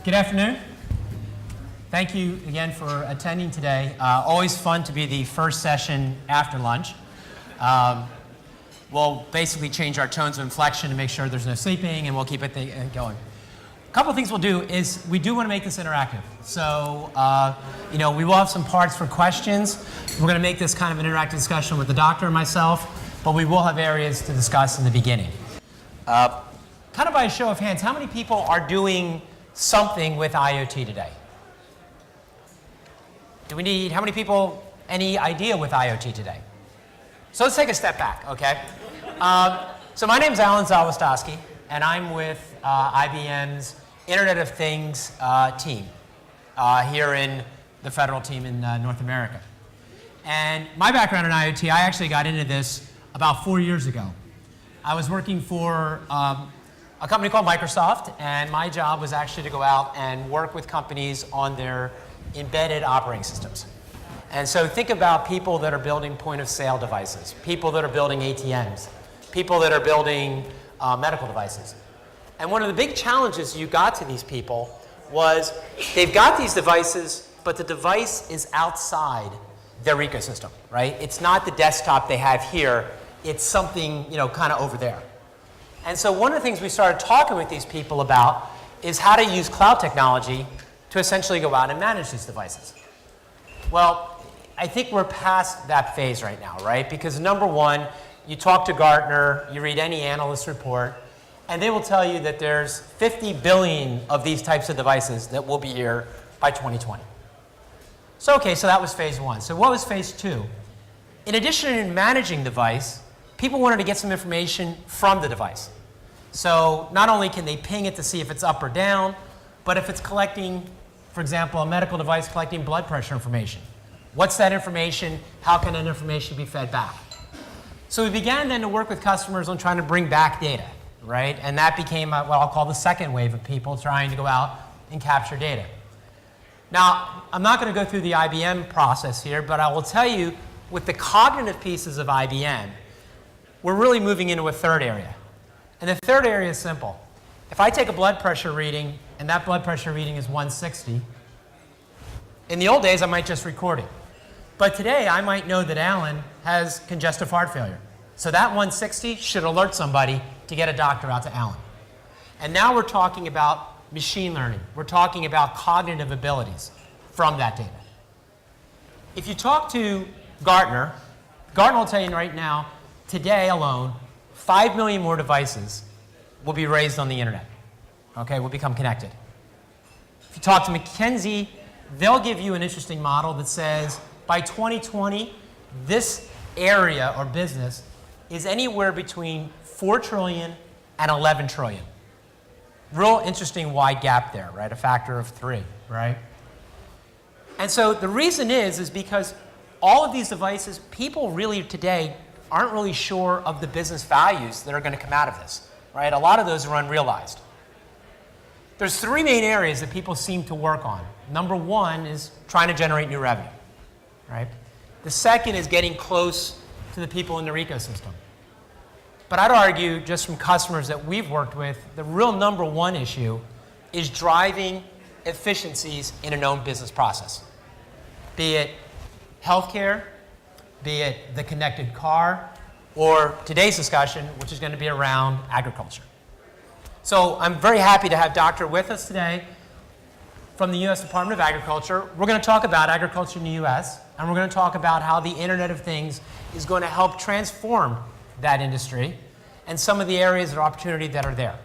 Good afternoon. Thank you again for attending today. Always fun to be the first session after lunch. We'll basically change our tones of inflection to make sure there's no sleeping, and we'll keep it going. A couple of things we'll do is we do want to make this interactive. So, we will have some parts for questions. We're going to make this kind of an interactive discussion with the doctor and myself, but we will have areas to discuss in the beginning. Kind of by a show of hands, how many people are doing something with IoT today? How many people, any idea with IoT today? So let's take a step back, okay? So my name's Alan Zawistowski, and I'm with IBM's Internet of Things team here in the federal team in North America. And my background in IoT, I actually got into this about 4 years ago. I was working for a company called Microsoft, and my job was actually to go out and work with companies on their embedded operating systems. And so think about people that are building point-of-sale devices, people that are building ATMs, people that are building medical devices. And one of the big challenges you got to these people was they've got these devices, but the device is outside their ecosystem, right? It's not the desktop they have here. It's something, kind of over there. And so one of the things we started talking with these people about is how to use cloud technology to essentially go out and manage these devices. Well, I think we're past that phase right now, right? Because number one, you talk to Gartner, you read any analyst report, and they will tell you that there's 50 billion of these types of devices that will be here by 2020. So, okay, so that was phase one. So what was phase two? In addition to managing the device, people wanted to get some information from the device. So not only can they ping it to see if it's up or down, but if it's collecting, for example, a medical device collecting blood pressure information. What's that information? How can that information be fed back? So we began then to work with customers on trying to bring back data, right? And that became what I'll call the second wave of people trying to go out and capture data. Now, I'm not going to go through the IBM process here, but I will tell you, with the cognitive pieces of IBM, we're really moving into a third area. And the third area is simple. If I take a blood pressure reading, and that blood pressure reading is 160, in the old days, I might just record it. But today, I might know that Alan has congestive heart failure. So that 160 should alert somebody to get a doctor out to Alan. And now we're talking about machine learning. We're talking about cognitive abilities from that data. If you talk to Gartner will tell you right now, today alone, 5 million more devices will be raised on the internet. Okay, will become connected. If you talk to McKinsey, they'll give you an interesting model that says by 2020, this area or business is anywhere between 4 trillion and 11 trillion. Real interesting wide gap there, right? A factor of 3, right? And so the reason is because all of these devices, people really today aren't really sure of the business values that are going to come out of this, right? A lot of those are unrealized. There's 3 main areas that people seem to work on. Number one is trying to generate new revenue, right? The second is getting close to the people in their ecosystem. But I'd argue, just from customers that we've worked with, the real number one issue is driving efficiencies in a known business process. Be it healthcare, be it the connected car, or today's discussion, which is going to be around agriculture. So I'm very happy to have Doctor with us today from the U.S. Department of Agriculture. We're going to talk about agriculture in the U.S., and we're going to talk about how the Internet of Things is going to help transform that industry and some of the areas of opportunity that are there.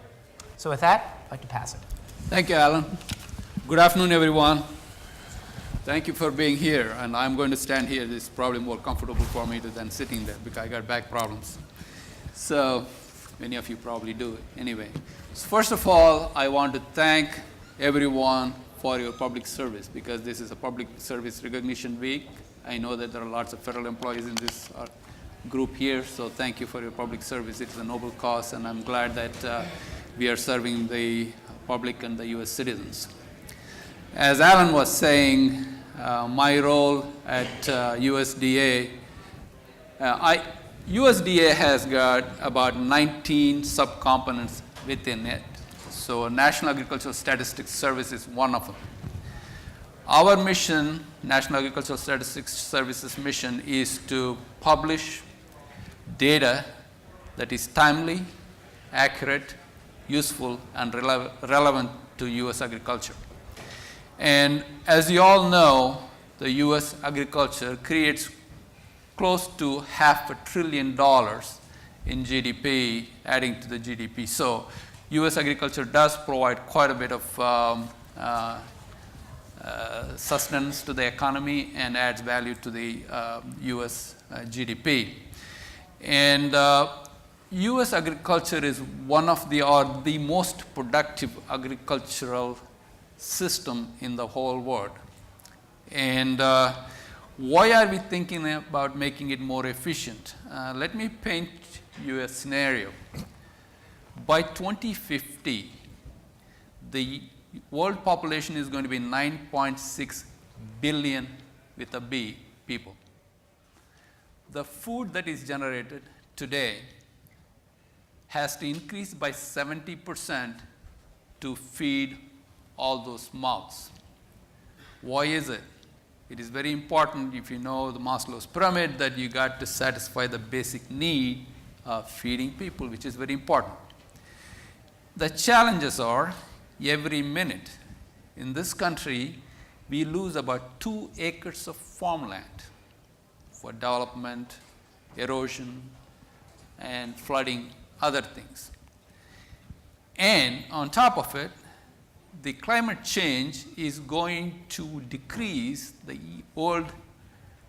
So with that, I'd like to pass it. Thank you, Alan. Good afternoon, everyone. Thank you for being here, and I'm going to stand here. It's probably more comfortable for me than sitting there because I got back problems. So many of you probably do anyway. So first of all, I want to thank everyone for your public service because this is a public service recognition week. I know that there are lots of federal employees in this group here, so thank you for your public service. It's a noble cause, and I'm glad that we are serving the public and the U.S. citizens. As Alan was saying, my role at USDA, USDA has got about 19 subcomponents within it. So National Agricultural Statistics Service is one of them. Our mission, National Agricultural Statistics Service's mission, is to publish data that is timely, accurate, useful, and relevant to U.S. agriculture. And as you all know, the U.S. agriculture creates close to $500 billion in GDP, adding to the GDP. So U.S. agriculture does provide quite a bit of sustenance to the economy and adds value to the U.S. GDP. And U.S. agriculture is one of the most productive agricultural system in the whole world. And why are we thinking about making it more efficient? Let me paint you a scenario. By 2050, the world population is going to be 9.6 billion with a B people. The food that is generated today has to increase by 70% to feed all those mouths. Why is it? It is very important, if you know the Maslow's pyramid, that you got to satisfy the basic need of feeding people, which is very important. The challenges are every minute. In this country, we lose about 2 acres of farmland for development, erosion, and flooding, other things. And on top of it, the climate change is going to decrease the world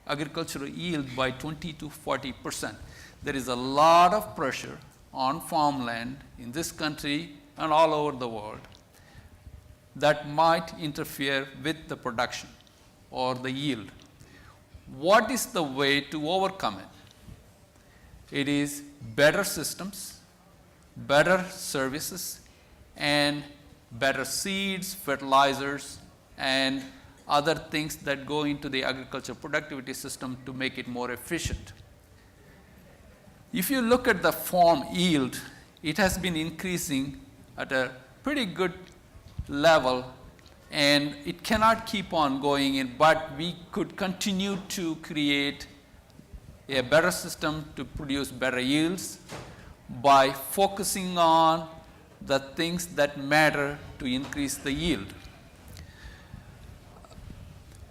agricultural yield by 20 to 40%. There is a lot of pressure on farmland in this country and all over the world that might interfere with the production or the yield. What is the way to overcome it? It is better systems, better services, and better seeds, fertilizers, and other things that go into the agriculture productivity system to make it more efficient. If you look at the farm yield, it has been increasing at a pretty good level, and it cannot keep on going in, but we could continue to create a better system to produce better yields by focusing on the things that matter to increase the yield.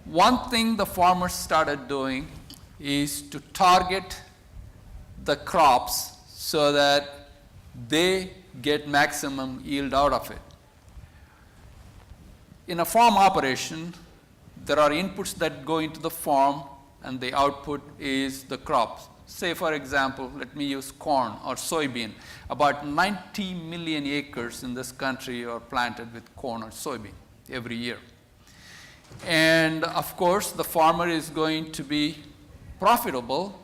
One thing the farmers started doing is to target the crops so that they get maximum yield out of it. In a farm operation, there are inputs that go into the farm and the output is the crops. Say, for example, let me use corn or soybean. About 90 million acres in this country are planted with corn or soybean every year. And of course, the farmer is going to be profitable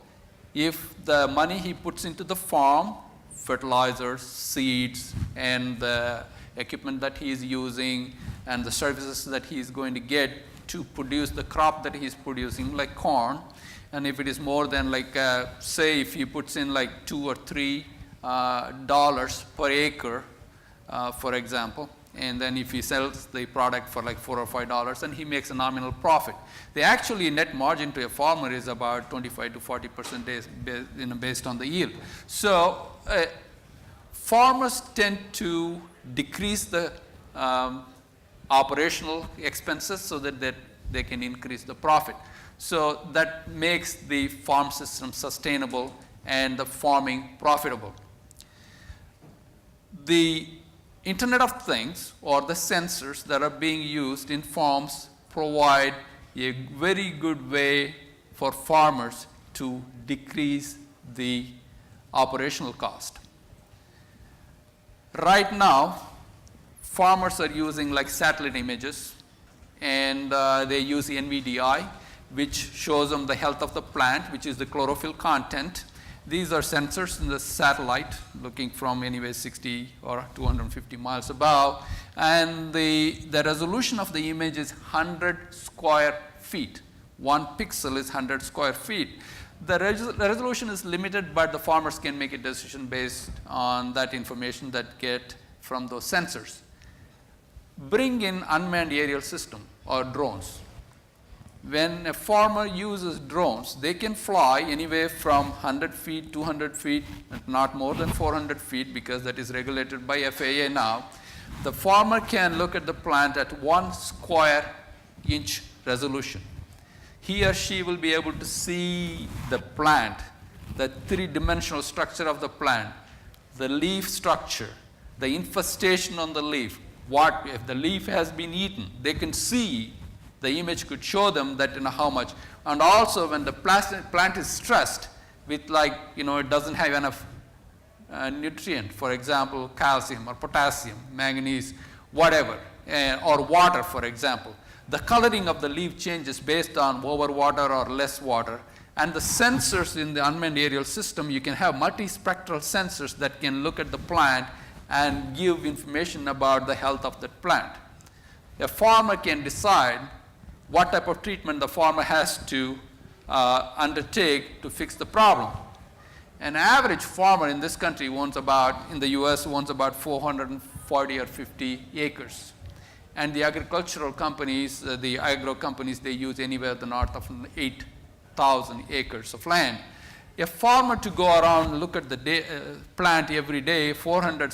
if the money he puts into the farm, fertilizers, seeds, and the equipment that he is using, and the services that he is going to get to produce the crop that he is producing, like corn. And if it is more than say if he puts in like $2 or $3 dollars per acre, for example, and then if he sells the product for like $4 or $5, and he makes a nominal profit. The actually net margin to a farmer is about 25 to 40% based on the yield. So farmers tend to decrease the operational expenses so that they can increase the profit. So that makes the farm system sustainable and the farming profitable. The Internet of Things, or the sensors that are being used in farms, provide a very good way for farmers to decrease the operational cost. Right now, farmers are using like satellite images, and they use NVDI, which shows them the health of the plant, which is the chlorophyll content. These are sensors in the satellite looking from anywhere 60 or 250 miles above, and the resolution of the image is 100 square feet. 1 pixel is 100 square feet. The resolution is limited, but the farmers can make a decision based on that information that get from those sensors. bring in unmanned aerial system or drones. When a farmer uses drones, they can fly anywhere from 100 feet, 200 feet, not more than 400 feet because that is regulated by FAA now. The farmer can look at the plant at 1 square inch resolution. He or she will be able to see the plant, the three-dimensional structure of the plant, the leaf structure, the infestation on the leaf. What if the leaf has been eaten? They can see. The image could show them that how much. And also when the plant is stressed with it doesn't have enough nutrient, for example, calcium or potassium, manganese, whatever, or water, for example. The coloring of the leaf changes based on over water or less water. And the sensors in the unmanned aerial system, you can have multispectral sensors that can look at the plant and give information about the health of that plant. A farmer can decide what type of treatment the farmer has to undertake to fix the problem. An average farmer in this country in the US owns about 440 or 50 acres. And the agricultural companies, the agro companies, they use anywhere north of 8,000 acres of land. A farmer to go around and look at the plant every day, 400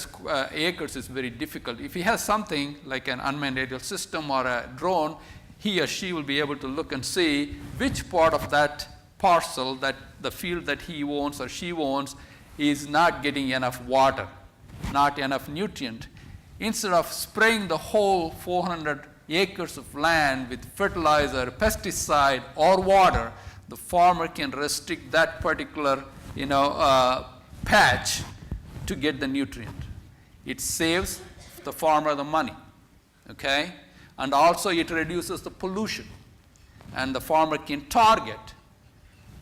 acres is very difficult. If he has something like an unmanned aerial system or a drone, he or she will be able to look and see which part of that parcel, that the field that he owns or she owns, is not getting enough water, not enough nutrient. Instead of spraying the whole 400 acres of land with fertilizer, pesticide, or water, the farmer can restrict that particular patch to get the nutrient. It saves the farmer the money, okay? And also it reduces the pollution. And the farmer can target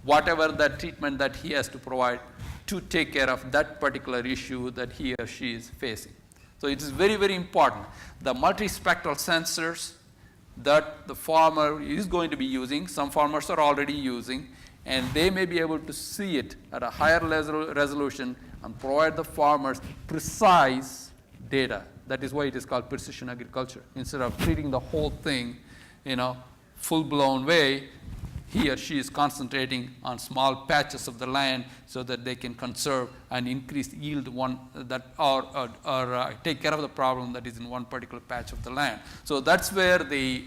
whatever that treatment that he has to provide to take care of that particular issue that he or she is facing. So it is very, very important. The multispectral sensors that the farmer is going to be using, some farmers are already using, and they may be able to see it at a higher resolution and provide the farmers precise data. That is why it is called precision agriculture. Instead of treating the whole thing in a full-blown way, he or she is concentrating on small patches of the land so that they can conserve and increase yield or take care of the problem that is in one particular patch of the land. So that's where the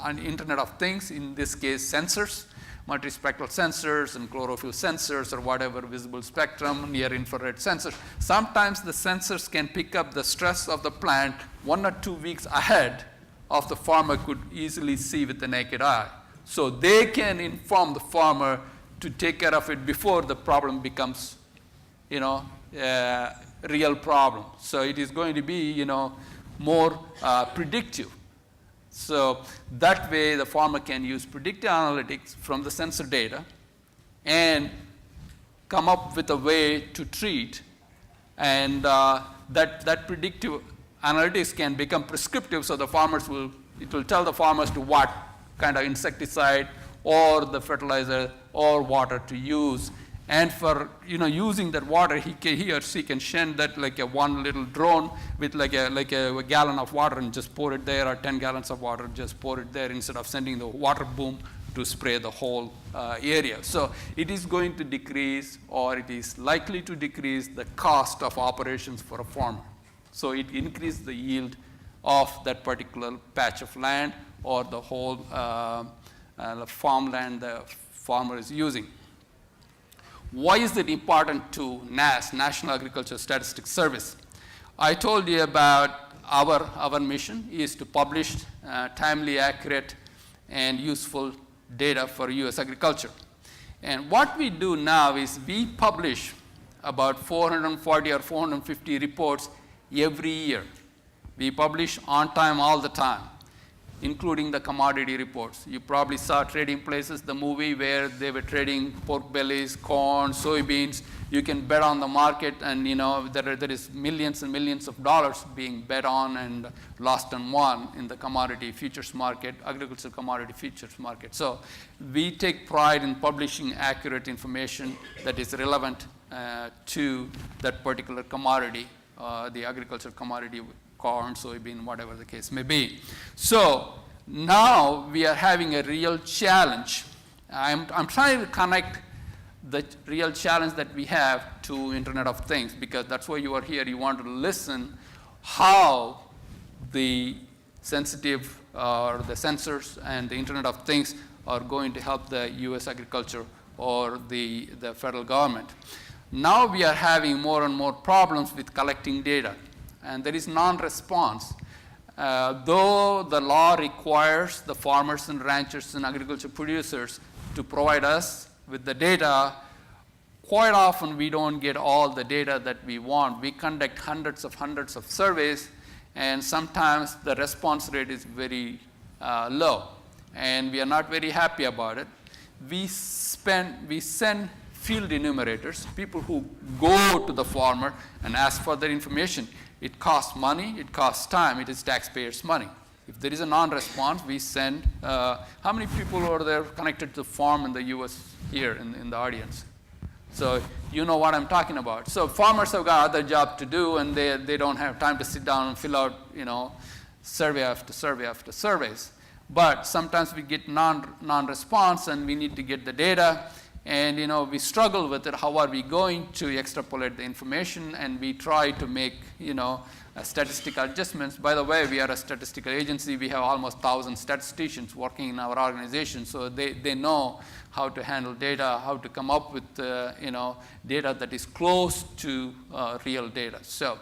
Internet of Things, in this case sensors, multispectral sensors and chlorophyll sensors or whatever, visible spectrum, near infrared sensors. Sometimes the sensors can pick up the stress of the plant 1 or 2 weeks ahead of the farmer could easily see with the naked eye. So they can inform the farmer to take care of it before the problem becomes, a real problem. So it is going to be, more predictive. So that way the farmer can use predictive analytics from the sensor data and come up with a way to treat, and that predictive analytics can become prescriptive, so the farmers it will tell the farmers to what kind of insecticide or the fertilizer or water to use. And for using that water, he or she can send that like a one little drone with like a gallon of water and just pour it there, or 10 gallons of water, just pour it there, instead of sending the water boom to spray the whole area. So it is going to decrease, or it is likely to decrease, the cost of operations for a farmer. So it increases the yield of that particular patch of land or the whole farmland the farmer is using. Why is it important to NAS, National Agricultural Statistics Service? I told you about our mission is to publish timely, accurate, and useful data for U.S. agriculture. And what we do now is we publish about 440 or 450 reports every year. We publish on time all the time, including the commodity reports. You probably saw Trading Places, the movie where they were trading pork bellies, corn, soybeans. You can bet on the market, and there is millions and millions of dollars being bet on and lost and won in the commodity futures market, agricultural commodity futures market. So we take pride in publishing accurate information that is relevant to that particular commodity, the agricultural commodity corn, soybean, whatever the case may be. So now we are having a real challenge. I'm trying to connect the real challenge that we have to Internet of Things, because that's why you are here. You want to listen how the sensitive or the sensors and the Internet of Things are going to help the US agriculture or the federal government. Now we are having more and more problems with collecting data, and there is non-response. Though the law requires the farmers and ranchers and agriculture producers to provide us with the data, quite often we don't get all the data that we want. We conduct hundreds of surveys, and sometimes the response rate is very low, and we are not very happy about it. We send field enumerators, people who go to the farmer and ask for their information. It costs money, it costs time, it is taxpayers' money. If there is a non-response, we send, how many people are there connected to the farm in the US here in the audience? So you know what I'm talking about. So farmers have got other job to do, and they don't have time to sit down and fill out, survey after survey after surveys. But sometimes we get non-response, and we need to get the data, and we struggle with it. How are we going to extrapolate the information? And we try to make statistical adjustments. By the way, we are a statistical agency. We have almost 1,000 statisticians working in our organization, so they know how to handle data, how to come up with data that is close to real data. So,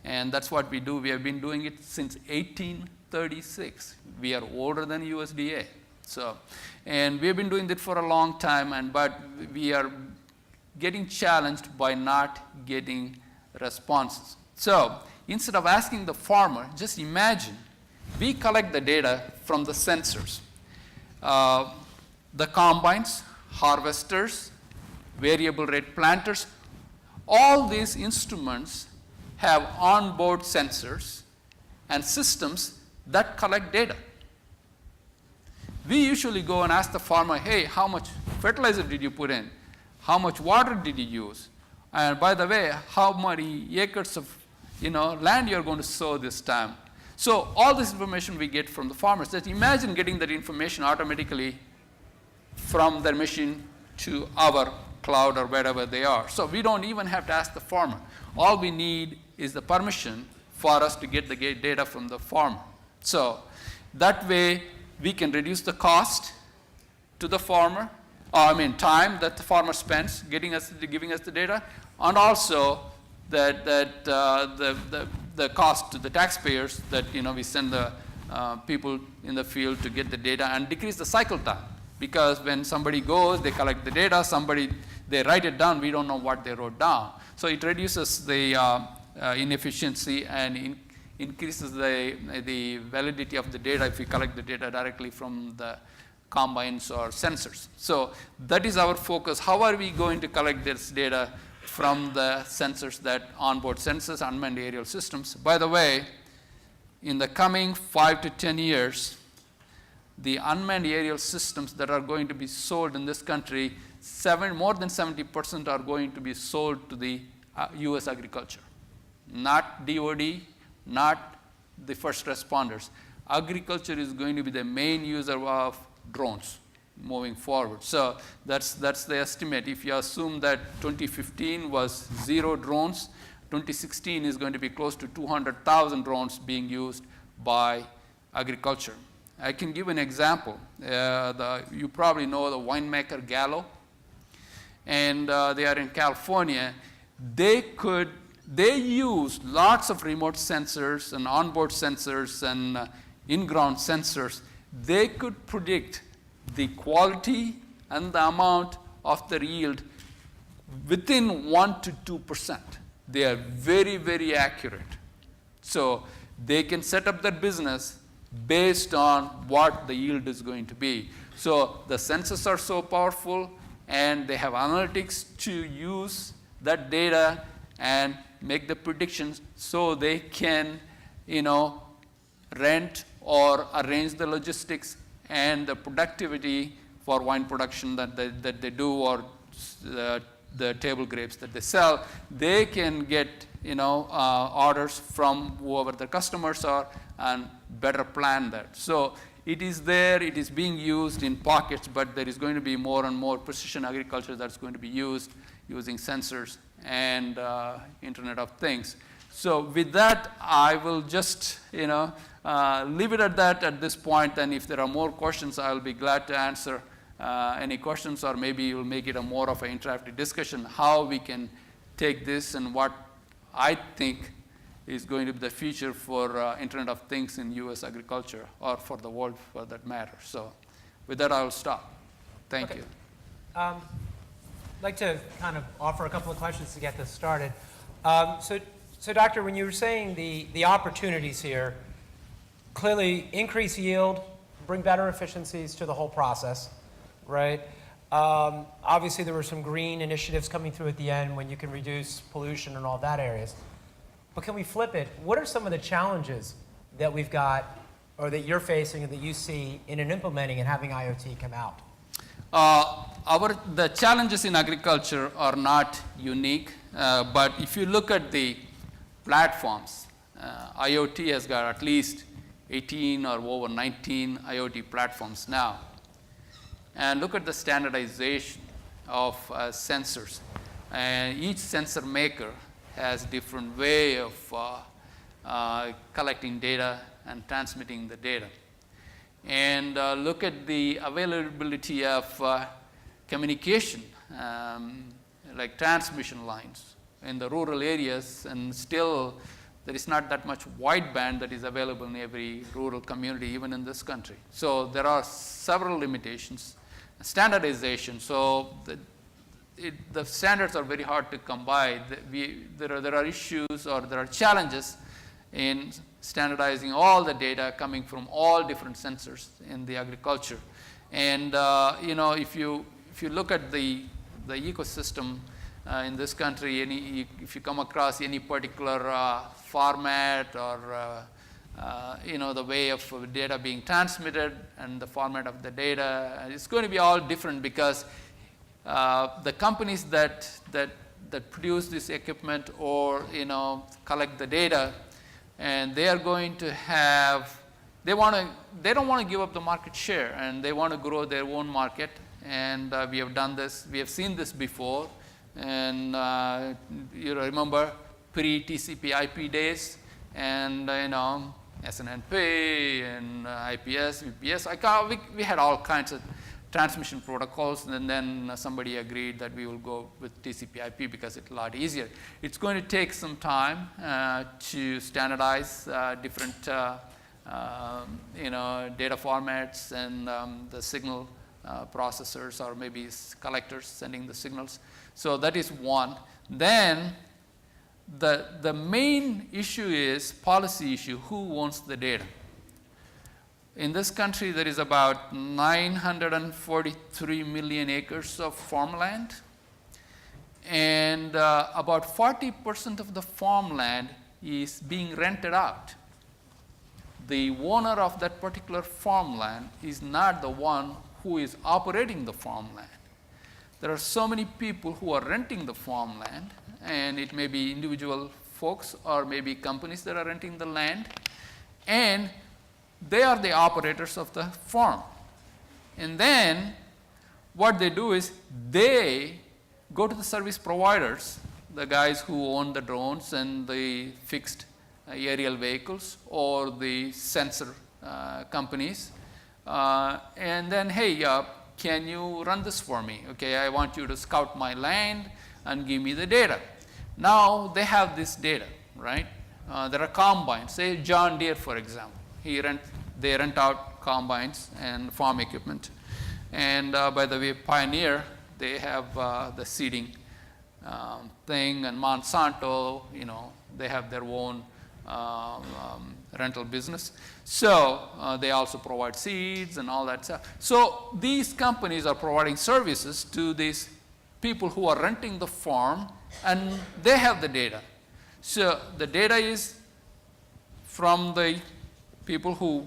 and that's what we do. We have been doing it since 1836. We are older than USDA. So, and we've been doing it for a long time, but we are getting challenged by not getting responses. So instead of asking the farmer, just imagine we collect the data from the sensors. The combines, harvesters, variable rate planters, all these instruments have onboard sensors and systems that collect data. We usually go and ask the farmer, hey, how much fertilizer did you put in? How much water did you use? And by the way, how many acres of land you're going to sow this time? So all this information we get from the farmers. Just imagine getting that information automatically from their machine to our cloud or wherever they are. So we don't even have to ask the farmer. All we need is the permission for us to get the data from the farmer. So that way we can reduce the cost to the farmer, time that the farmer spends giving us the data, and also the cost to the taxpayers that we send the people in the field to get the data, and decrease the cycle time. Because when somebody goes, they collect the data, they write it down, we don't know what they wrote down. So it reduces the inefficiency and increases the validity of the data if we collect the data directly from the combines or sensors. So that is our focus. How are we going to collect this data from the sensors, that onboard sensors, unmanned aerial systems? By the way, in the coming 5 to 10 years, the unmanned aerial systems that are going to be sold in this country, more than 70% are going to be sold to the US agriculture. Not DoD, not the first responders. Agriculture is going to be the main user of drones moving forward. So that's the estimate. If you assume that 2015 was 0 drones, 2016 is going to be close to 200,000 drones being used by agriculture. I can give an example. You probably know the winemaker Gallo, and they are in California. They use lots of remote sensors and onboard sensors and in-ground sensors. They could predict the quality and the amount of the yield within 1 to 2%. They are very, very accurate. So they can set up their business based on what the yield is going to be. So the sensors are so powerful, and they have analytics to use that data and make the predictions, so they can rent or arrange the logistics and the productivity for wine production that they do, or the table grapes that they sell, they can get orders from whoever the customers are and better plan that. So it is there, it is being used in pockets, but there is going to be more and more precision agriculture that's going to be used using sensors and Internet of Things. So with that, I will just leave it at that at this point, and if there are more questions, I'll be glad to answer any questions, or maybe we'll make it a more of an interactive discussion, how we can take this and what I think is going to be the future for Internet of Things in US agriculture, or for the world for that matter. So with that, I'll stop. Thank you. I'd like to kind of offer a couple of questions to get this started. So Doctor, when you were saying the opportunities here, clearly increase yield, bring better efficiencies to the whole process, right? Obviously, there were some green initiatives coming through at the end when you can reduce pollution and all that areas. But can we flip it? What are some of the challenges that we've got, or that you're facing, and that you see in implementing and having IoT come out? The challenges in agriculture are not unique, but if you look at the platforms, IoT has got at least 18 or over 19 IoT platforms now. And look at the standardization of sensors. And each sensor maker has different way of collecting data and transmitting the data. And look at the availability of communication, like transmission lines in the rural areas, and still there is not that much wideband that is available in every rural community, even in this country. So there are several limitations. Standardization, so the standards are very hard to come by. There are issues, or there are challenges in standardizing all the data coming from all different sensors in the agriculture. And if you look at the ecosystem in this country, if you come across any particular format, or the way of data being transmitted and the format of the data, it's going to be all different, because the companies that produce this equipment or collect the data, and they are going to have, they don't want to give up the market share, and they want to grow their own market. And we have done this, we have seen this before, and you remember pre-TCP IP days, and SNNP and IPS, VPS. We had all kinds of transmission protocols, and then somebody agreed that we will go with TCP IP because it's a lot easier. It's going to take some time to standardize different data formats and the signal processors, or maybe collectors sending the signals. So that is one. Then the main issue is policy issue. Who owns the data? In this country, there is about 943 million acres of farmland, and about 40% of the farmland is being rented out. The owner of that particular farmland is not the one who is operating the farmland. There are so many people who are renting the farmland, and it may be individual folks or maybe companies that are renting the land, and they are the operators of the farm. And then what they do is they go to the service providers, the guys who own the drones and the fixed aerial vehicles, or the sensor companies, and then, hey, can you run this for me? Okay, I want you to scout my land and give me the data. Now they have this data, right? There are combines, say John Deere, for example. They rent out combines and farm equipment. And by the way, Pioneer, they have the seeding thing, and Monsanto, they have their own rental business. So they also provide seeds and all that stuff. So these companies are providing services to these people who are renting the farm, and they have the data. So the data is from the people who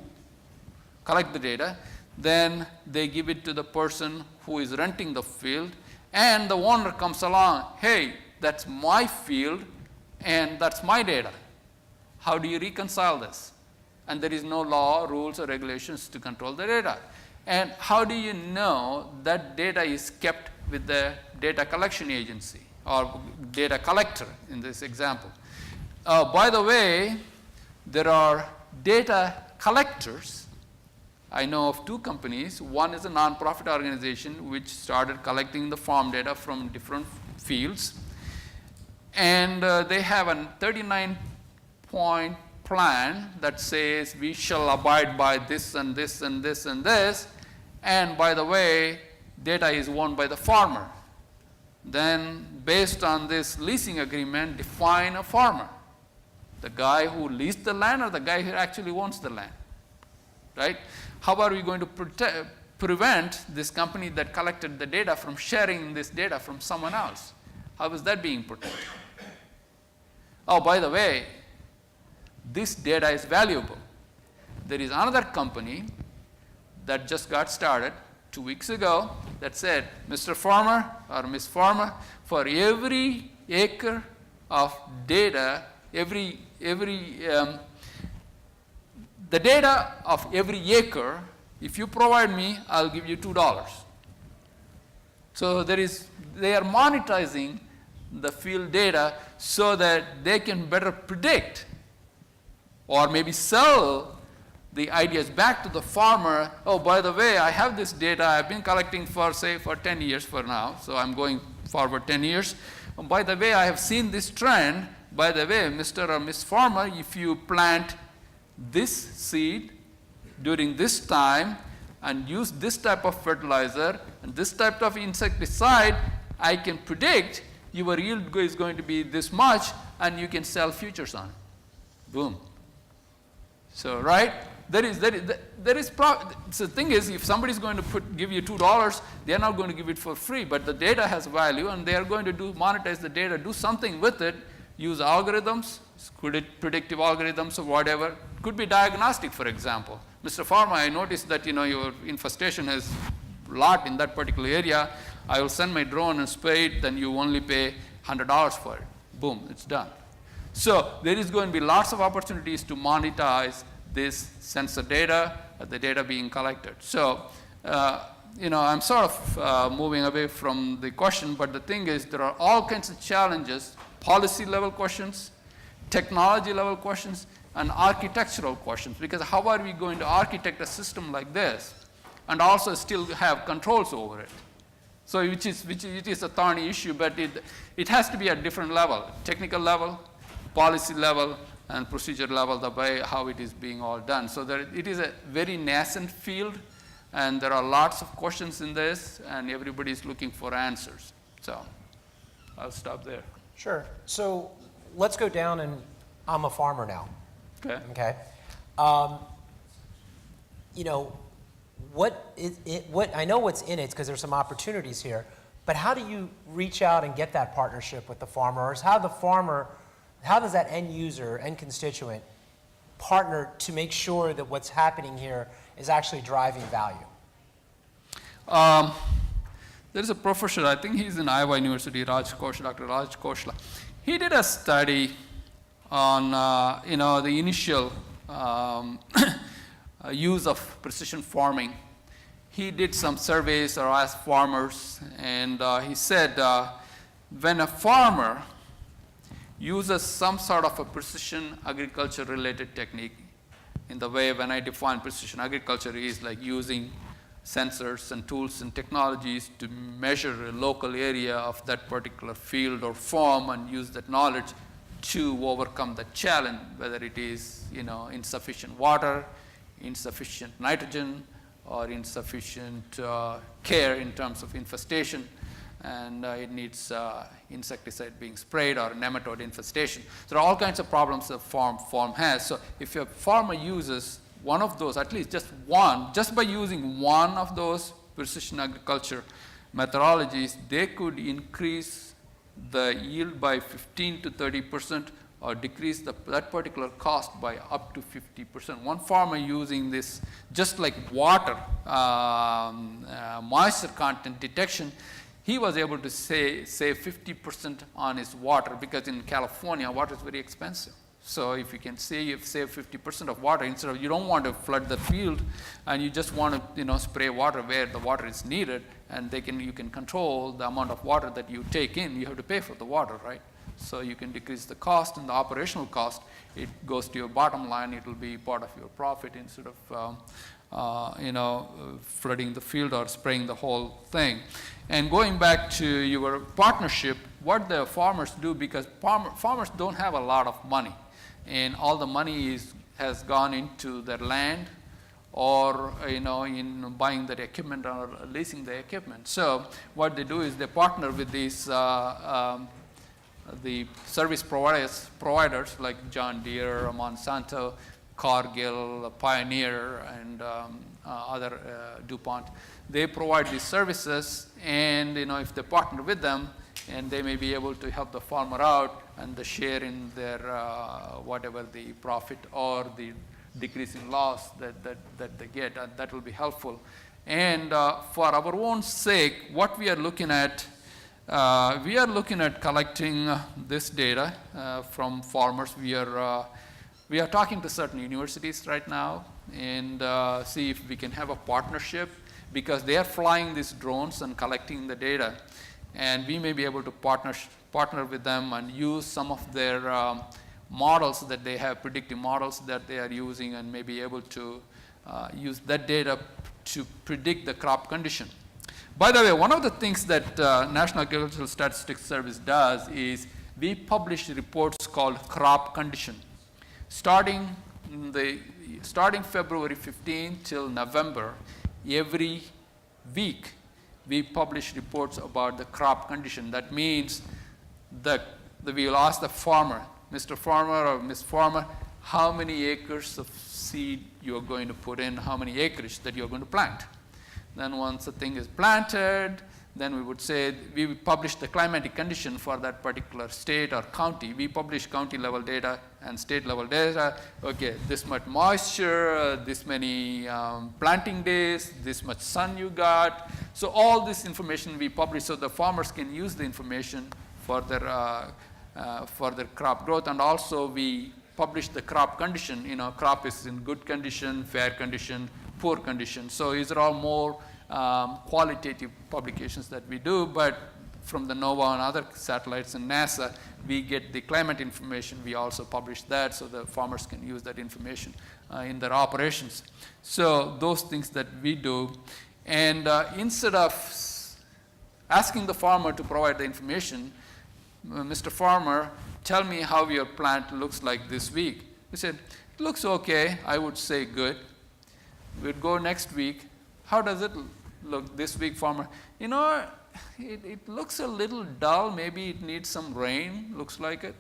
collect the data, then they give it to the person who is renting the field, and the owner comes along, hey, that's my field and that's my data. How do you reconcile this? And there is no law, rules, or regulations to control the data. And how do you know that data is kept with the data collection agency or data collector in this example? By the way, there are data collectors. I know of 2 companies. One is a nonprofit organization which started collecting the farm data from different fields. And they have a 39-point plan that says we shall abide by this and this and this and this. And by the way, data is owned by the farmer. Then based on this leasing agreement, define a farmer. The guy who leased the land or the guy who actually owns the land, right? How are we going to prevent this company that collected the data from sharing this data from someone else? How is that being protected? Oh, by the way, this data is valuable. There is another company that just got started 2 weeks ago that said, Mr. Farmer or Miss Farmer, for every acre of data, the data of every acre, if you provide me, I'll give you $2. So they are monetizing the field data so that they can better predict or maybe sell the ideas back to the farmer. Oh, by the way, I have this data I've been collecting for 10 years for now, so I'm going forward 10 years. And by the way, I have seen this trend. By the way, Mr. or Miss Farmer, if you plant this seed during this time and use this type of fertilizer and this type of insecticide, I can predict your yield is going to be this much, and you can sell futures on it. Boom. So, right? So the thing is, if somebody is going to give you $2, they are not going to give it for free, but the data has value, and they are going to monetize the data, do something with it, use algorithms, predictive algorithms or whatever. Could be diagnostic, for example. Mr. Farmer, I noticed that your infestation is a lot in that particular area. I will send my drone and spray it, then you only pay $100 for it. Boom, it's done. So there is going to be lots of opportunities to monetize this sensor data, the data being collected. So, I'm sort of moving away from the question, but the thing is there are all kinds of challenges, policy level questions, technology level questions, and architectural questions, because how are we going to architect a system like this and also still have controls over it? So it is a thorny issue, but it has to be at different level, technical level, policy level, and procedure level, the way how it is being all done. So it is a very nascent field, and there are lots of questions in this, and everybody is looking for answers. So I'll stop there. Sure. So let's go down, and I'm a farmer now. Okay. Okay. What I know what's in it because there's some opportunities here, but how do you reach out and get that partnership with the farmer? Or how does that end user, end constituent partner to make sure that what's happening here is actually driving value? There's a professor, I think he's in Iowa University, Dr. Raj Khoshla. He did a study on the initial use of precision farming. He did some surveys or asked farmers, and he said when a farmer uses some sort of a precision agriculture related technique, in the way when I define precision agriculture is like using sensors and tools and technologies to measure a local area of that particular field or farm and use that knowledge to overcome the challenge, whether it is insufficient water, insufficient nitrogen, or insufficient care in terms of infestation, and it needs insecticide being sprayed or nematode infestation. There are all kinds of problems a farm has. So if a farmer uses one of those, at least just one, just by using one of those precision agriculture methodologies, they could increase the yield by 15 to 30% or decrease that particular cost by up to 50%. One farmer using this, just like water, moisture content detection, he was able to save 50% on his water, because in California, water is very expensive. So if you can save 50% of water, instead of, you don't want to flood the field, and you just want to spray water where the water is needed, and you can control the amount of water that you take in. You have to pay for the water, right? So you can decrease the cost and the operational cost. It goes to your bottom line. It will be part of your profit instead of flooding the field or spraying the whole thing. And going back to your partnership, what the farmers do, because farmers don't have a lot of money, and all the money has gone into their land, or in buying the equipment or leasing the equipment. So what they do is they partner with these the service providers like John Deere, Monsanto, Cargill, Pioneer, and other DuPont. They provide these services, and if they partner with them, and they may be able to help the farmer out and the share in their whatever the profit or the decrease in loss that they get, that will be helpful. And for our own sake, what we are looking at, collecting this data from farmers. We are talking to certain universities right now, and see if we can have a partnership, because they are flying these drones and collecting the data, and we may be able to partner with them and use some of their models that they have, predictive models that they are using, and may be able to use that data to predict the crop condition. By the way, one of the things that National Agricultural Statistics Service does is we publish reports called crop condition. Starting February 15 till November, every week we publish reports about the crop condition. That means that we will ask the farmer, Mr. Farmer or Ms. Farmer, how many acres of seed you are going to put in, how many acreage that you are going to plant. Then once the thing is planted, then we would say we publish the climatic condition for that particular state or county. We publish county level data and state level data. Okay, this much moisture, this many planting days, this much sun you got. So all this information we publish, so the farmers can use the information for their crop growth. And also we publish the crop condition. Crop is in good condition, fair condition, poor condition. So these are all more qualitative publications that we do, but from the NOAA and other satellites and NASA, we get the climate information. We also publish that, so the farmers can use that information in their operations. So those things that we do. And instead of asking the farmer to provide the information, Mr. Farmer, tell me how your plant looks like this week. We said, it looks okay. I would say good. We'd go next week. How does it look this week, farmer? It looks a little dull. Maybe it needs some rain, looks like it.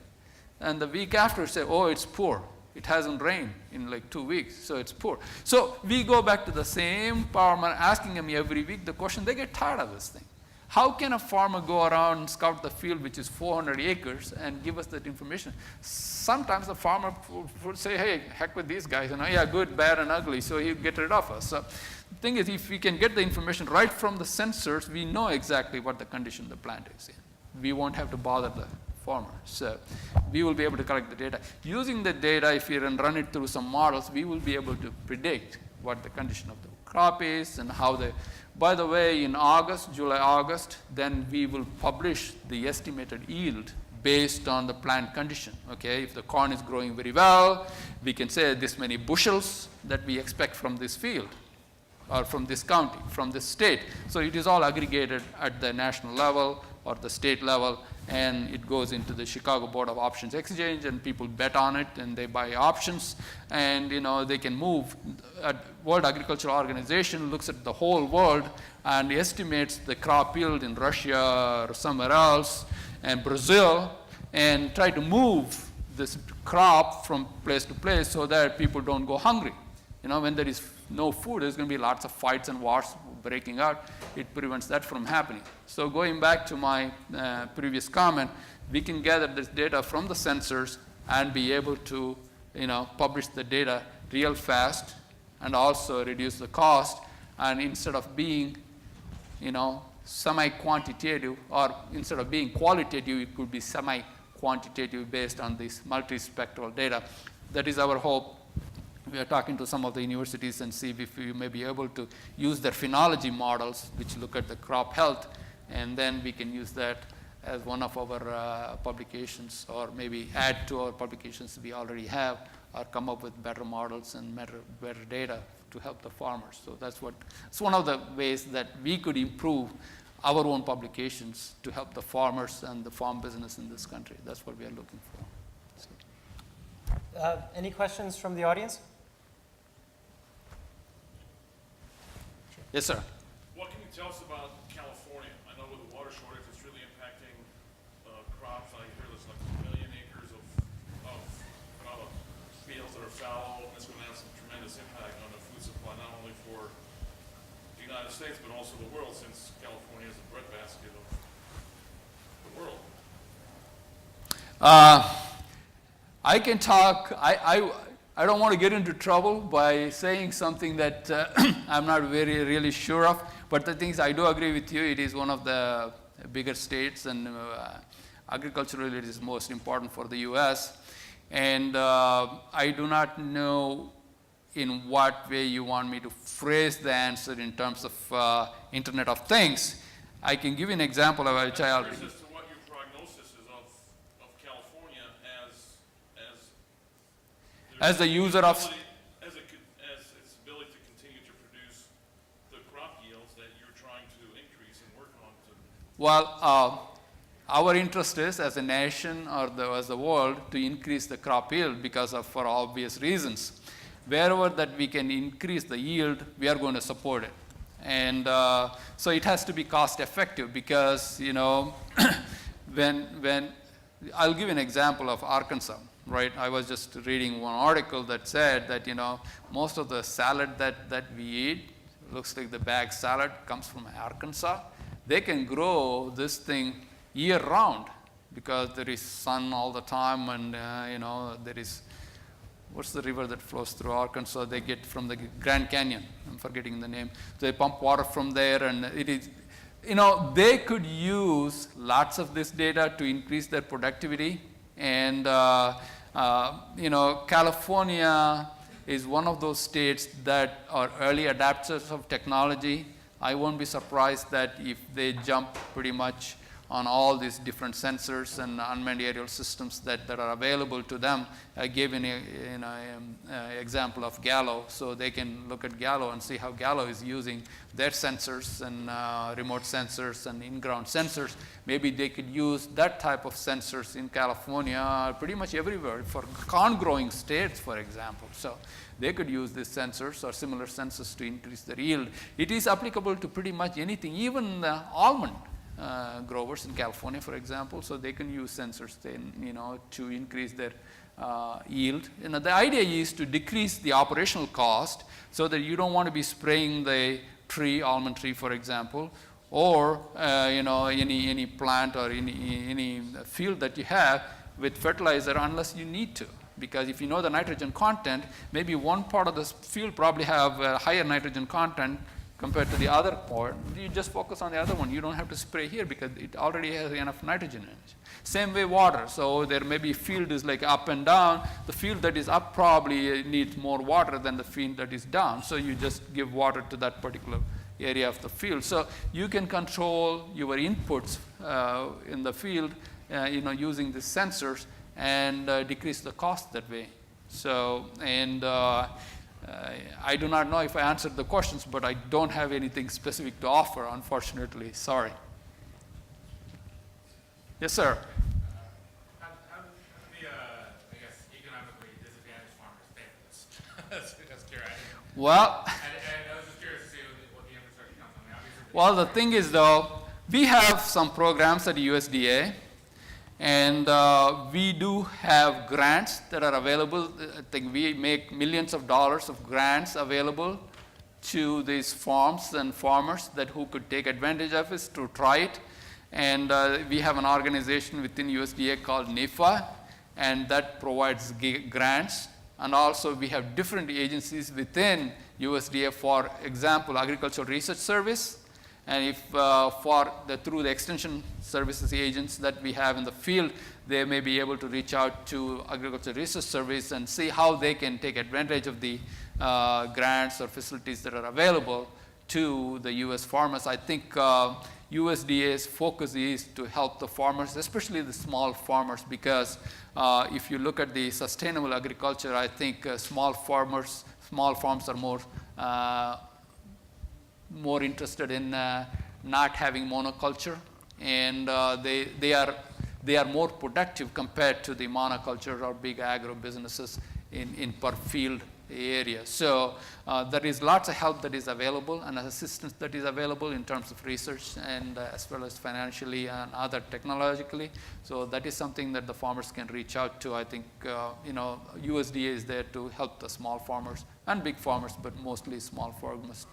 And the week after, say, oh, it's poor. It hasn't rained in like 2 weeks, so it's poor. So we go back to the same farmer, asking him every week the question. They get tired of this thing. How can a farmer go around and scout the field, which is 400 acres, and give us that information? Sometimes the farmer would say, hey, heck with these guys, yeah, good, bad, and ugly, so he'll get rid of us. So the thing is, if we can get the information right from the sensors, we know exactly what the condition the plant is in. We won't have to bother the farmer. So we will be able to collect the data. Using the data, if we run it through some models, we will be able to predict what the condition of the crop is and how the. By the way, in July, August, then we will publish the estimated yield based on the plant condition. Okay, if the corn is growing very well, we can say this many bushels that we expect from this field, or from this county, from this state. So it is all aggregated at the national level or the state level, and it goes into the Chicago Board of Options Exchange, and people bet on it, and they buy options, and they can move. World Agricultural Organization looks at the whole world and estimates the crop yield in Russia or somewhere else, and Brazil, and try to move this crop from place to place so that people don't go hungry. When there is no food, there's going to be lots of fights and wars breaking out. It prevents that from happening. So going back to my previous comment, we can gather this data from the sensors and be able to publish the data real fast and also reduce the cost. And instead of being semi-quantitative, or instead of being qualitative, it could be semi-quantitative based on this multispectral data. That is our hope. We are talking to some of the universities and see if we may be able to use their phenology models, which look at the crop health, and then we can use that as one of our publications, or maybe add to our publications we already have, or come up with better models and better data to help the farmers. So it's one of the ways that we could improve our own publications to help the farmers and the farm business in this country. That's what we are looking for. So. Any questions from the audience? Yes, sir. What can you tell us about California? I know with the water shortage, it's really impacting crops. I hear there's like 1 million acres of fields that are fallow, and it's going to have some tremendous impact on the food supply, not only for the United States, but also the world, since California is the breadbasket of the world. I can talk. I don't want to get into trouble by saying something that I'm not really sure of, but the things I do agree with you, it is one of the bigger states, and agriculturally it is most important for the U.S. And I do not know in what way you want me to phrase the answer in terms of Internet of Things. I can give you an example of a child. As to what your prognosis is of California as the user of, as its ability to continue to produce the crop yields that you're trying to increase and work on. well, our interest is as a nation or as the world to increase the crop yield for obvious reasons. Wherever that we can increase the yield, we are going to support it. And so it has to be cost effective because, when I'll give you an example of Arkansas. Right, I was just reading one article that said that most of the salad that we eat looks like the bag salad comes from Arkansas. They can grow this thing year round because there is sun all the time, and there is, what's the river that flows through Arkansas? They get from the Grand Canyon. I'm forgetting the name. They pump water from there, and it is. They could use lots of this data to increase their productivity. And California is one of those states that are early adapters of technology. I won't be surprised that if they jump pretty much on all these different sensors and unmanned aerial systems that are available to them. I gave an example of Gallo, so they can look at Gallo and see how Gallo is using their sensors and remote sensors and in-ground sensors. Maybe they could use that type of sensors in California, pretty much everywhere, for corn-growing states, for example. So they could use these sensors or similar sensors to increase their yield. It is applicable to pretty much anything, even the almond growers in California, for example, so they can use sensors to increase their yield. The idea is to decrease the operational cost so that you don't want to be spraying the almond tree, for example, or any plant or any field that you have with fertilizer unless you need to. Because if you know the nitrogen content, maybe one part of the field probably have a higher nitrogen content compared to the other part. You just focus on the other one. You don't have to spray here because it already has enough nitrogen in it. Same way water. So there may be field is like up and down. The field that is up probably needs more water than the field that is down. So you just give water to that particular area of the field. So you can control your inputs in the field using the sensors and decrease the cost that way. So, I do not know if I answered the questions, but I don't have anything specific to offer, unfortunately. Sorry. Yes, sir. How do the, economically disadvantaged farmers pay for this? That's curious. Well, I was just curious to see what the infrastructure comes from. Well, the thing is, though, we have some programs at USDA. And we do have grants that are available. I think we make millions of dollars of grants available to these farms and farmers who could take advantage of it to try it. And we have an organization within USDA called NIFA, and that provides grants. And also we have different agencies within USDA, for example, Agricultural Research Service, And if through the extension services agents that we have in the field, they may be able to reach out to Agriculture Research Service and see how they can take advantage of the grants or facilities that are available to the U.S. farmers. I think USDA's focus is to help the farmers, especially the small farmers, because if you look at the sustainable agriculture, I think small farms are more interested in not having monoculture, and they are more productive compared to the monoculture or big agro businesses in per field area. So there is lots of help that is available and assistance that is available in terms of research and as well as financially and other technologically. So that is something that the farmers can reach out to. I think USDA is there to help the small farmers and big farmers, but mostly small farmers,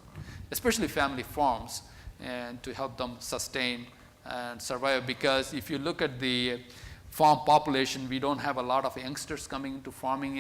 especially family farms, and to help them sustain and survive. Because if you look at the farm population, we don't have a lot of youngsters coming into farming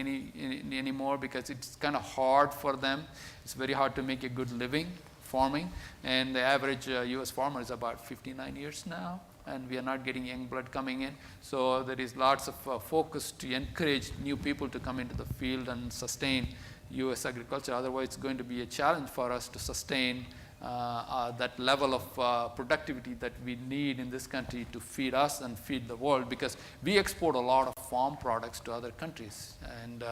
anymore because it's kind of hard for them. It's very hard to make a good living farming, and the average US farmer is about 59 years now, and we are not getting young blood coming in. So there is lots of focus to encourage new people to come into the field and sustain US agriculture. Otherwise, it's going to be a challenge for us to sustain that level of productivity that we need in this country to feed us and feed the world, because we export a lot of farm products to other countries, and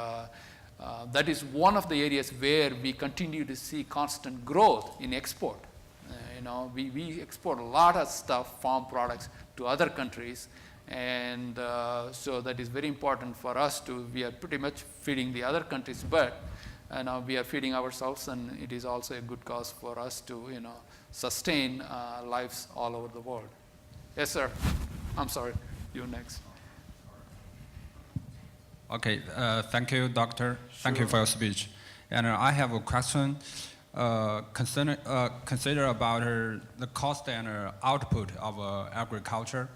that is one of the areas where we continue to see constant growth in export. We export a lot of stuff, farm products, to other countries, and so that is very important for us we are pretty much feeding the other countries, but we are feeding ourselves, and it is also a good cause for us to, sustain lives all over the world. Yes, sir. I'm sorry. You next. Okay. Thank you, Doctor. Thank you for your speech. And I have a question. Consider about the cost and output of agriculture.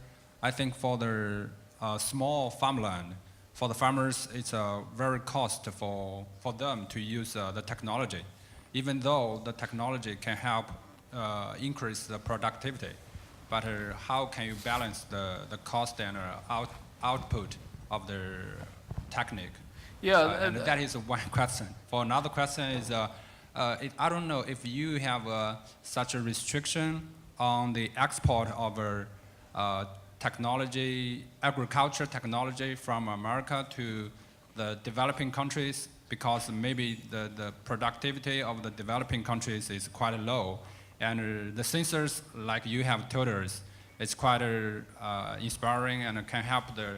I think for the small farmland, for the farmers, it's very cost for them to use the technology, even though the technology can help increase the productivity. But how can you balance the cost and output of the technique? Yeah, and that is one question. For another question is, I don't know if you have such a restriction on the export of technology, agriculture technology from America to the developing countries, because maybe the productivity of the developing countries is quite low, and the sensors like you have told us, it's quite inspiring and can help the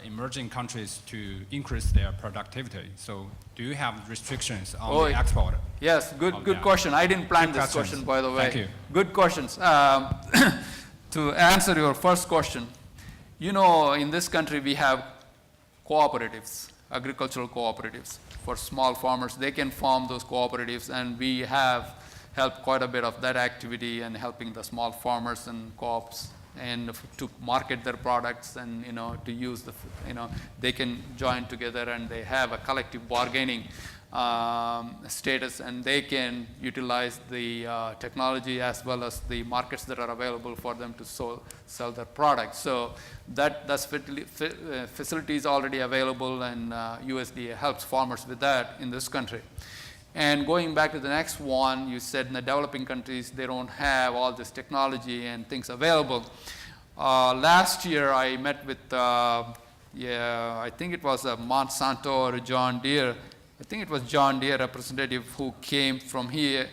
emerging countries to increase their productivity. So do you have restrictions on the export? Yes, good question. I didn't plan this question, by the way. Thank you. Good questions. To answer your first question, in this country we have cooperatives, agricultural cooperatives. For small farmers, they can form those cooperatives, and we have helped quite a bit of that activity and helping the small farmers and co-ops and to market their products, and to use they can join together and they have a collective bargaining status, and they can utilize the technology as well as the markets that are available for them to sell their products. So that's facilities already available, and USDA helps farmers with that in this country. And going back to the next one, you said in the developing countries they don't have all this technology and things available. Last year I met with I think it was a Monsanto or John Deere. I think it was John Deere representative who came from here,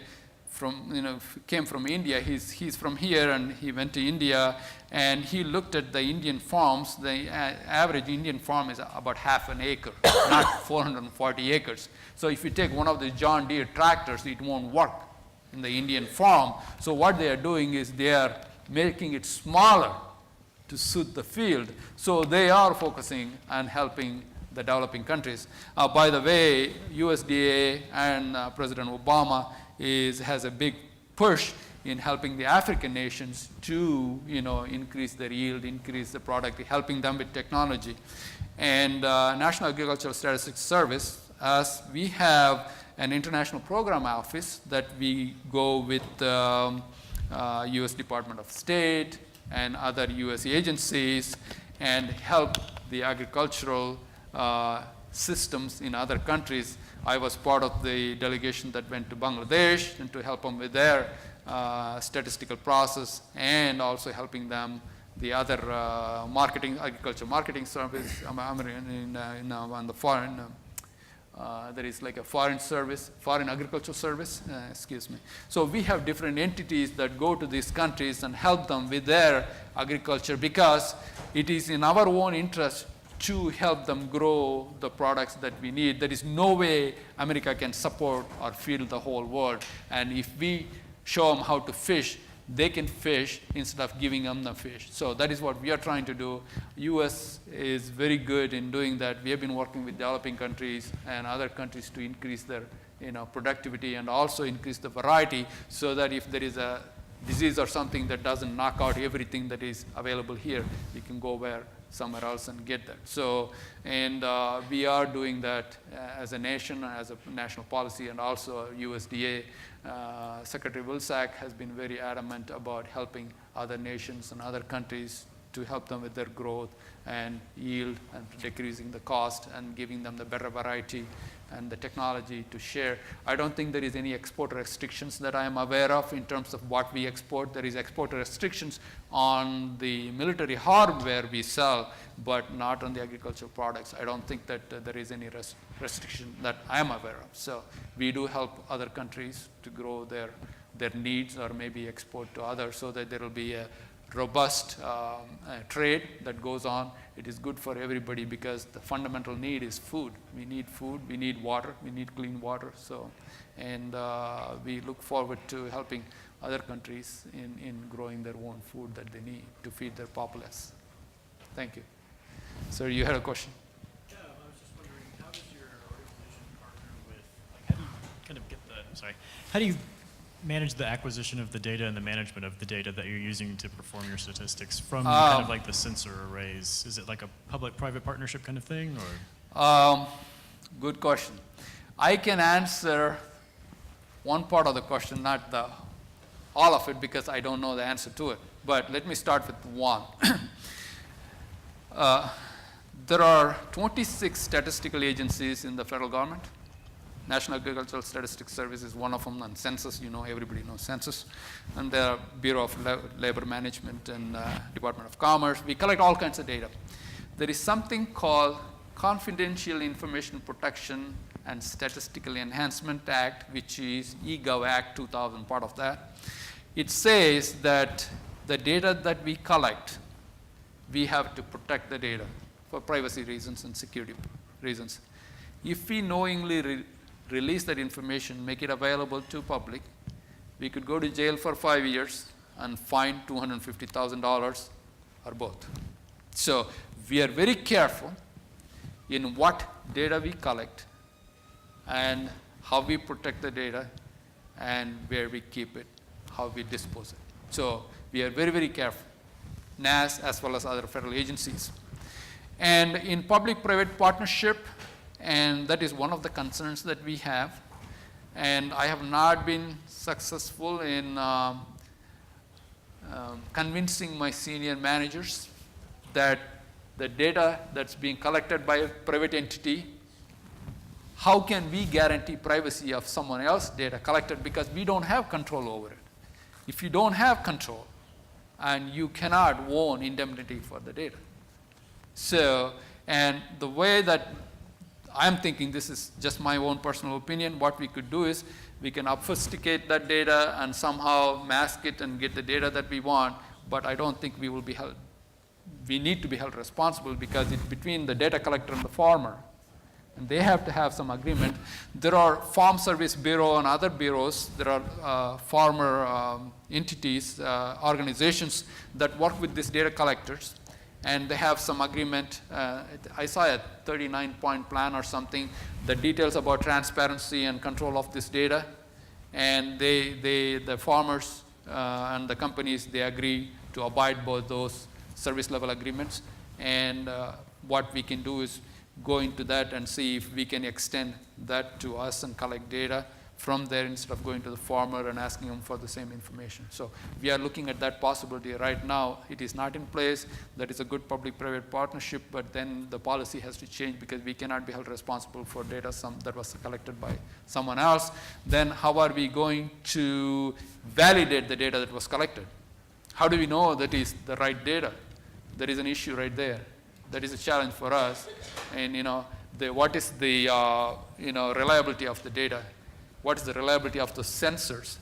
came from India. He's from here, and he went to India, and he looked at the Indian farms. The average Indian farm is about half an acre, not 440 acres. So if you take one of the John Deere tractors, it won't work in the Indian farm. So what they are doing is they are making it smaller to suit the field. So they are focusing on helping the developing countries. By the way, USDA and President Obama has a big push in helping the African nations to increase their yield, increase the product, helping them with technology. And National Agricultural Statistics Service, as we have an international program office that we go with US Department of State and other US agencies and help the agricultural systems in other countries. I was part of the delegation that went to Bangladesh and to help them with their statistical process and also helping them the other marketing, agriculture marketing service on the foreign, there is like a foreign service, foreign agricultural service, excuse me. So we have different entities that go to these countries and help them with their agriculture because it is in our own interest to help them grow the products that we need. There is no way America can support or feed the whole world. And if we show them how to fish, they can fish instead of giving them the fish. So that is what we are trying to do. US is very good in doing that. We have been working with developing countries and other countries to increase their productivity and also increase the variety so that if there is a disease or something that doesn't knock out everything that is available here, we can go somewhere else and get that. So, and we are doing that as a nation, as a national policy, and also USDA. Secretary Vilsack has been very adamant about helping other nations and other countries to help them with their growth and yield and decreasing the cost and giving them the better variety and the technology to share. I don't think there is any export restrictions that I am aware of in terms of what we export. There is export restrictions on the military hardware we sell, but not on the agricultural products. I don't think that there is any restriction that I am aware of. So we do help other countries to grow their needs or maybe export to others so that there will be a robust trade that goes on. It is good for everybody because the fundamental need is food. We need water, we need clean water. So, and we look forward to helping other countries in growing their own food that they need to feed their populace. Thank you. Sir, you had a question? Yeah, I was just wondering, how does your organization partner with, like, how do you kind of get how do you manage the acquisition of the data and the management of the data that you're using to perform your statistics from kind of like the sensor arrays? Is it like a public-private partnership kind of thing, or? Good question. I can answer one part of the question, not all of it, because I don't know the answer to it. But let me start with one. There are 26 statistical agencies in the federal government. National Agricultural Statistics Service is one of them, and Census, everybody knows Census. And the Bureau of Labor Management and Department of Commerce. We collect all kinds of data. There is something called Confidential Information Protection and Statistical Enhancement Act, which is eGov Act 2000, part of that. It says that the data that we collect, we have to protect the data for privacy reasons and security reasons. If we knowingly release that information, make it available to public, we could go to jail for 5 years and fine $250,000 or both. So we are very careful in what data we collect and how we protect the data and where we keep it, how we dispose it. So we are very, very careful, NAS as well as other federal agencies. And in public-private partnership, and that is one of the concerns that we have. And I have not been successful in convincing my senior managers that the data that's being collected by a private entity, how can we guarantee privacy of someone else's data collected, because we don't have control over it. If you don't have control, and you cannot own indemnity for the data. So, and the way that I'm thinking, this is just my own personal opinion, what we could do is we can obfuscate that data and somehow mask it and get the data that we want, but I don't think we will be held. We need to be held responsible because it's between the data collector and the farmer, and they have to have some agreement. There are Farm Service Bureau and other bureaus, there are farmer entities, organizations that work with these data collectors, and they have some agreement. I saw a 39-point plan or something that details about transparency and control of this data. And the farmers and the companies, they agree to abide by those service level agreements. And what we can do is go into that and see if we can extend that to us and collect data from there instead of going to the farmer and asking him for the same information. So we are looking at that possibility right now. It is not in place. That is a good public-private partnership, but then the policy has to change because we cannot be held responsible for data that was collected by someone else. Then how are we going to validate the data that was collected? How do we know that is the right data? There is an issue right there. That is a challenge for us. And what is the reliability of the data? What is the reliability of the sensors?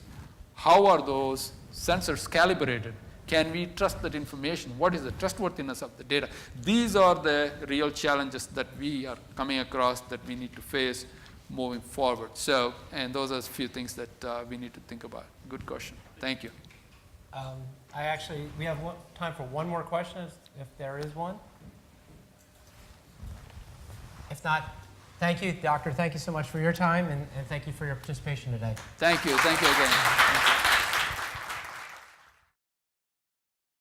How are those sensors calibrated? Can we trust that information? What is the trustworthiness of the data? These are the real challenges that we are coming across that we need to face moving forward. So, and those are a few things that we need to think about. Good question. Thank you. We have time for one more question, if there is one. If not, thank you, Doctor. Thank you so much for your time, and thank you for your participation today. Thank you. Thank you again. Thank you.